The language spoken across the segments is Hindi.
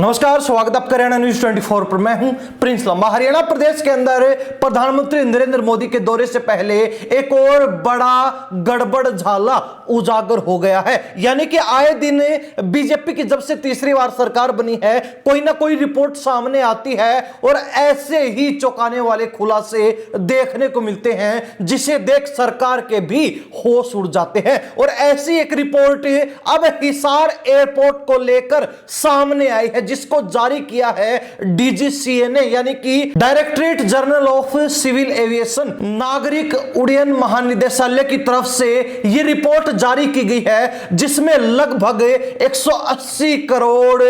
नमस्कार, स्वागत आपका हरियाणा न्यूज 24 पर। मैं हूं प्रिंस लंबा। हरियाणा प्रदेश के अंदर प्रधानमंत्री नरेंद्र मोदी के दौरे से पहले एक और बड़ा गड़बड़ झाला उजागर हो गया है। यानी कि आए दिन बीजेपी की जब से तीसरी बार सरकार बनी है, कोई ना कोई रिपोर्ट सामने आती है और ऐसे ही चौंकाने वाले खुलासे देखने को मिलते हैं जिसे देख सरकार के भी होश उड़ जाते हैं। और ऐसी एक रिपोर्ट अब हिसार एयरपोर्ट को लेकर सामने आई है, जिसको जारी किया है डीजीसीए ने, यानी कि directorate general of civil aviation, नागरिक उड्डयन महानिदेशालय की तरफ से यह रिपोर्ट जारी की गई है, जिसमें लगभग 180 करोड़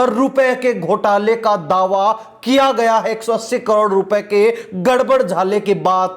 रुपए के घोटाले का दावा किया गया है। 180 करोड़ रुपए के गड़बड़ झाले की बात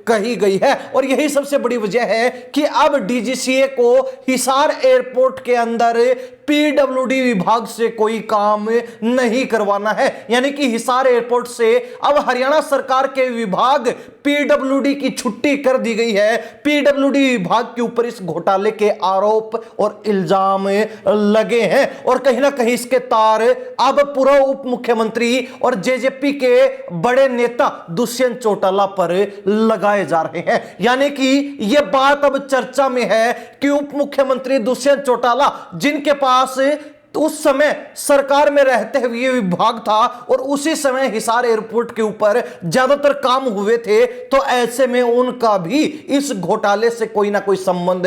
कही गई है। और यही सबसे बड़ी वजह है कि अब डीजीसीए को हिसार एयरपोर्ट के अंदर पीडब्ल्यूडी विभाग से कोई काम नहीं करवाना है। यानी कि हिसार एयरपोर्ट से अब हरियाणा सरकार के विभाग पीडब्ल्यूडी की छुट्टी कर दी गई है। पीडब्ल्यूडी विभाग के ऊपर इस घोटाले के आरोप और इल्जाम लगे हैं और कहीं ना कहीं इसके तार अब पूर्व उप मुख्यमंत्री और जेजेपी के बड़े नेता दुष्यंत चौटाला पर लगाए जा रहे हैं। यानी कि यह बात अब चर्चा में है कि उप मुख्यमंत्री दुष्यंत चौटाला, जिनके पास उस समय सरकार में रहते हुए विभाग था और उसी समय हिसार एयरपोर्ट के ऊपर ज्यादातर काम हुए थे, तो ऐसे में उनका भी इस घोटाले से कोई ना कोई संबंध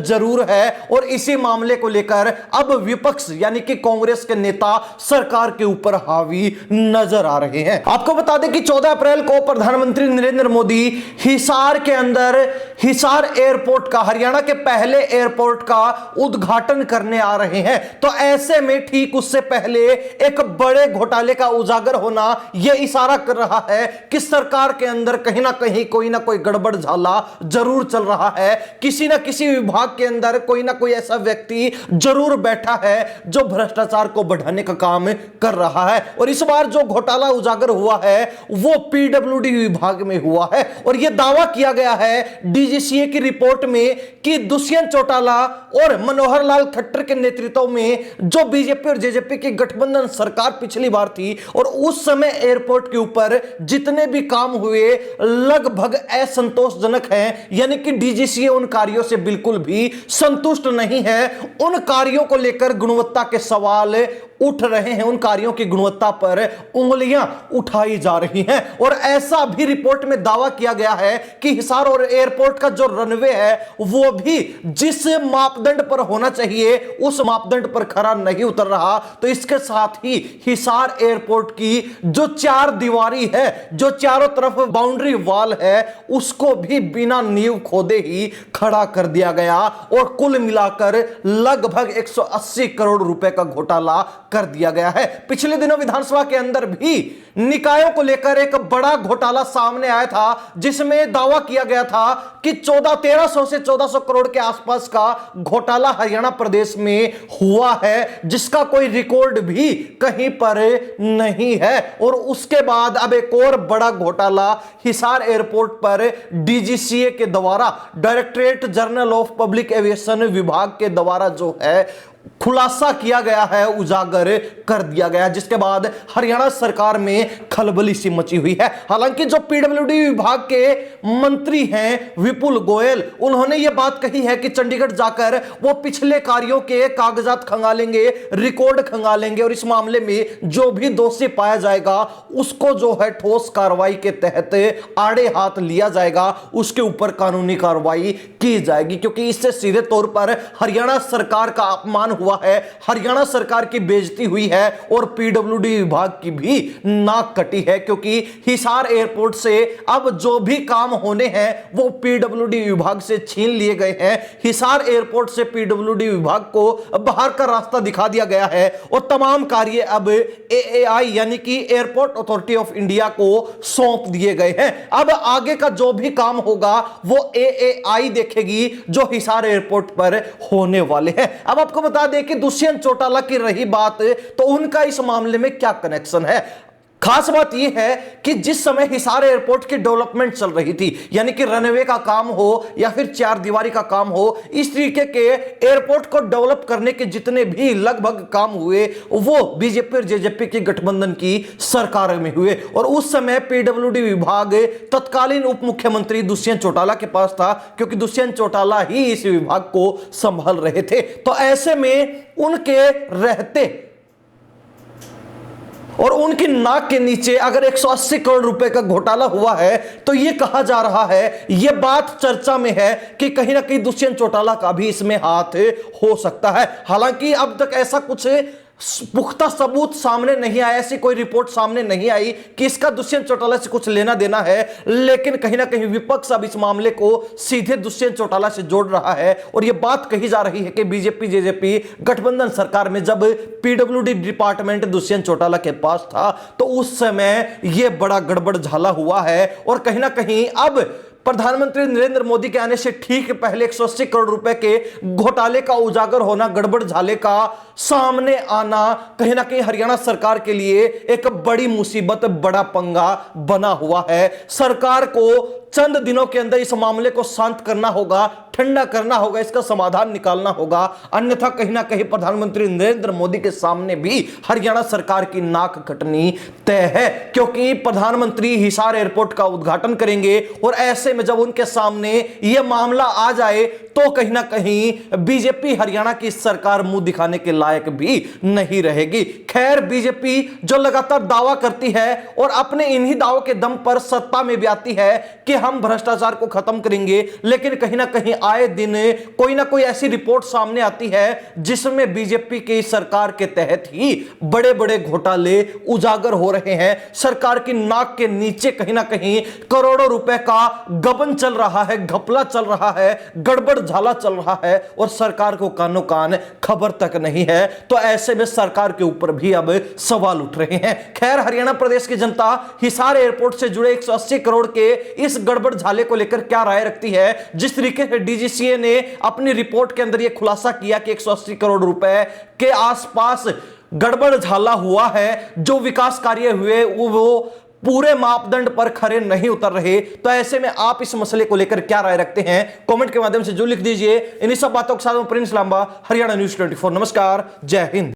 जरूर है। और इसी मामले को लेकर अब विपक्ष यानी कि कांग्रेस के नेता सरकार के ऊपर हावी नजर आ रहे हैं। आपको बता दें कि 14 अप्रैल को प्रधानमंत्री नरेंद्र मोदी हिसार के अंदर हिसार एयरपोर्ट का, हरियाणा के पहले एयरपोर्ट का उद्घाटन करने आ रहे हैं। तो ऐसे में ठीक उससे पहले एक बड़े घोटाले का उजागर होना यह इशारा कर रहा है कि सरकार के अंदर कहीं ना कहीं कोई ना कोई गड़बड़ झाला जरूर चल रहा है। किसी ना किसी विभाग के अंदर कोई ना कोई ऐसा व्यक्ति जरूर बैठा है जो भ्रष्टाचार को बढ़ाने का काम कर रहा है। और इस बार जो घोटाला उजागर हुआ है वो पीडब्ल्यूडी विभाग में हुआ है। और यह दावा किया गया है डीजीसीए की रिपोर्ट में कि दुष्यंत चौटाला और मनोहर लाल खट्टर के नेतृत्व में जो बीजेपी और जेजेपी की गठबंधन सरकार पिछली बार थी, और उस समय एयरपोर्ट के ऊपर जितने भी काम हुए लगभग असंतोषजनक हैं। यानी कि डीजीसीए उन कार्यों से बिल्कुल भी संतुष्ट नहीं है। उन कार्यों को लेकर गुणवत्ता के सवाल उठ रहे हैं, उन कार्यों की गुणवत्ता पर उंगलियां उठाई जा रही हैं। और ऐसा भी रिपोर्ट में दावा किया गया है कि हिसार और एयरपोर्ट का जो रनवे है वो भी जिस मापदंड पर होना चाहिए उस मापदंड पर खरा नहीं उतर रहा। तो इसके साथ ही हिसार एयरपोर्ट की जो चार दीवारी है, जो चारों तरफ बाउंड्री वॉल है, उसको भी बिना नींव खोदे ही खड़ा कर दिया गया। और कुल मिलाकर लगभग 180 करोड़ रुपए का घोटाला कर दिया गया है। पिछले दिनों विधानसभा के अंदर भी निकायों को लेकर एक बड़ा घोटाला सामने आया था, जिसमें दावा किया गया था कि 1300 से 1400 करोड़ के आसपास का घोटाला हरियाणा प्रदेश में हुआ है, जिसका कोई रिकॉर्ड भी कहीं पर नहीं है। और उसके बाद अब एक और बड़ा घोटाला हिसार एयरपोर्ट पर डीजीसीए के द्वारा, directorate general of public aviation विभाग के द्वारा जो है खुलासा किया गया है, उजागर कर दिया गया, जिसके बाद हरियाणा सरकार में खलबली सी मची हुई है। हालांकि जो पीडब्ल्यूडी विभाग के मंत्री हैं विपुल गोयल, उन्होंने यह बात कही है कि चंडीगढ़ जाकर वो पिछले कार्यों के कागजात खंगालेंगे, रिकॉर्ड खंगालेंगे और इस मामले में जो भी दोषी पाया जाएगा उसको जो है ठोस कार्रवाई के तहत आड़े हाथ लिया जाएगा, उसके ऊपर कानूनी कार्रवाई की जाएगी। क्योंकि इससे सीधे तौर पर हरियाणा सरकार का अपमान हुआ है, हरियाणा सरकार की बेइज्जती हुई है और पीडब्ल्यूडी विभाग की भी नाक कटी है। क्योंकि हिसार एयरपोर्ट से अब जो भी काम होने हैं वो पीडब्ल्यूडी विभाग से छीन लिए गए हैं। हिसार एयरपोर्ट से पीडब्ल्यूडी विभाग को बाहर का रास्ता दिखा दिया गया है और तमाम कार्य अब एएआई यानी कि एयरपोर्ट अथॉरिटी ऑफ इंडिया को सौंप दिए गए हैं। अब आगे का जो भी काम होगा वो एएआई देखेगी जो हिसार एयरपोर्ट पर होने वाले हैं। अब आपको बता दें कि दुष्यंत चौटाला की रही बात, तो उनका इस मामले में क्या कनेक्शन है। खास बात यह है कि जिस समय हिसार एयरपोर्ट की डेवलपमेंट चल रही थी, यानी कि रनवे का काम हो या फिर चार दीवारी का काम हो, इस तरीके के एयरपोर्ट को डेवलप करने के जितने भी लगभग काम हुए वो बीजेपी और जेजेपी के गठबंधन की सरकार में हुए। और उस समय पीडब्ल्यूडी विभाग तत्कालीन उप मुख्यमंत्री दुष्यंत चौटाला के पास था, क्योंकि दुष्यंत चौटाला ही इस विभाग को संभाल रहे थे। तो ऐसे में उनके रहते और उनकी नाक के नीचे अगर 180 करोड़ रुपए का घोटाला हुआ है, तो यह कहा जा रहा है, यह बात चर्चा में है कि कहीं ना कहीं दुष्यंत चौटाला का भी इसमें हाथ हो सकता है। हालांकि अब तक ऐसा कुछ पुख्ता सबूत सामने नहीं आया, ऐसी कोई रिपोर्ट सामने नहीं आई कि इसका दुष्यंत चौटाला से कुछ लेना देना है, लेकिन कहीं ना कहीं विपक्ष अब इस मामले को सीधे दुष्यंत चौटाला से जोड़ रहा है। और यह बात कही जा रही है कि बीजेपी जेजेपी गठबंधन सरकार में जब पीडब्ल्यूडी डिपार्टमेंट दुष्यंत चौटाला के पास था, तो उस समय यह बड़ा गड़बड़ झाला हुआ है। और कहीं ना कहीं अब प्रधानमंत्री नरेंद्र मोदी के आने से ठीक पहले 180 करोड़ रुपए के घोटाले का उजागर होना, गड़बड़ झाले का सामने आना कहीं ना कहीं हरियाणा सरकार के लिए एक बड़ी मुसीबत, बड़ा पंगा बना हुआ है। सरकार को चंद दिनों के अंदर इस मामले को शांत करना होगा, ठंडा करना होगा, इसका समाधान निकालना होगा, अन्यथा कहीं ना कहीं प्रधानमंत्री नरेंद्र मोदी के सामने भी हरियाणा सरकार की नाक कटनी तय है। क्योंकि प्रधानमंत्री हिसार एयरपोर्ट का उद्घाटन करेंगे और ऐसे में जब उनके सामने यह मामला आ जाए तो कहीं ना कहीं बीजेपी हरियाणा की सरकार मुंह दिखाने के लायक भी नहीं रहेगी। खैर, बीजेपी जो लगातार दावा करती है और अपने इन्हीं दावों के दम पर सत्ता में भी आती है कि हम भ्रष्टाचार को खत्म करेंगे, लेकिन कहीं ना कहीं आए दिन कोई ना कोई ऐसी रिपोर्ट सामने आती है जिसमें बीजेपी की सरकार के तहत ही बड़े बड़े घोटाले उजागर हो रहे हैं। सरकार की नाक के नीचे कहीं ना कहीं करोड़ों रुपए का गबन चल रहा है, घपला चल रहा है, गड़बड़ झाला चल रहा है और सरकार को कानो कान खबर तक नहीं है। तो ऐसे में सरकार के ऊपर भी अब सवाल उठ रहे हैं। खैर, हरियाणा प्रदेश की जनता हिसार एयरपोर्ट से जुड़े 180 करोड़ के इस गड़बड़ झाले को लेकर क्या राय रखती है? जिस तरीके से डीजीसीए ने अपनी रिपोर्ट के अंदर यह खुलासा किया कि 180 करोड़ रुपए के आसपास गड़बड़ झाला हुआ है, जो विकास कार्य हुए वो पूरे मापदंड पर खरे नहीं उतर रहे, तो ऐसे में आप इस मसले को लेकर क्या राय रखते हैं? कमेंट के माध्यम से जो लिख दीजिए। इन्हीं सब बातों के साथ प्रिंस लांबा, हरियाणा न्यूज़ 24। नमस्कार, जय हिंद।